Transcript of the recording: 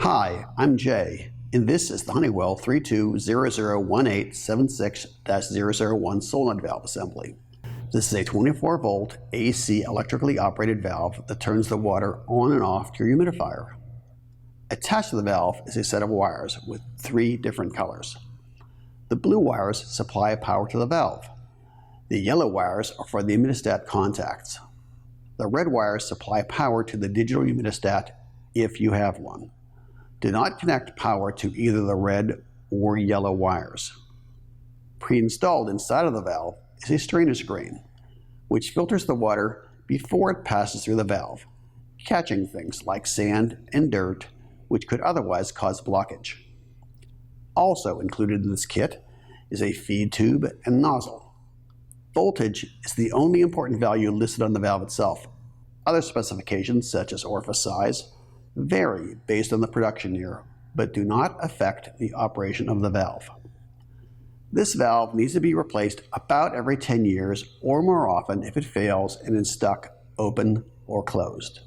Hi, I'm Jay, and this is the Honeywell 32001876-001 solenoid valve assembly. This is a 24-volt AC electrically operated valve that turns the water on and off to your humidifier. Attached to the valve is a set of wires with 3 different colors. The blue wires supply power to the valve. The yellow wires are for the humidistat contacts. The red wires supply power to the digital humidistat if you have one. Do not connect power to either the red or yellow wires. Pre-installed inside of the valve is a strainer screen, which filters the water before it passes through the valve, catching things like sand and dirt, which could otherwise cause blockage. Also included in this kit is a feed tube and nozzle. Voltage is the only important value listed on the valve itself. Other specifications, such as orifice size, vary based on the production year, but do not affect the operation of the valve. This valve needs to be replaced about every 10 years or more often if it fails and is stuck open or closed.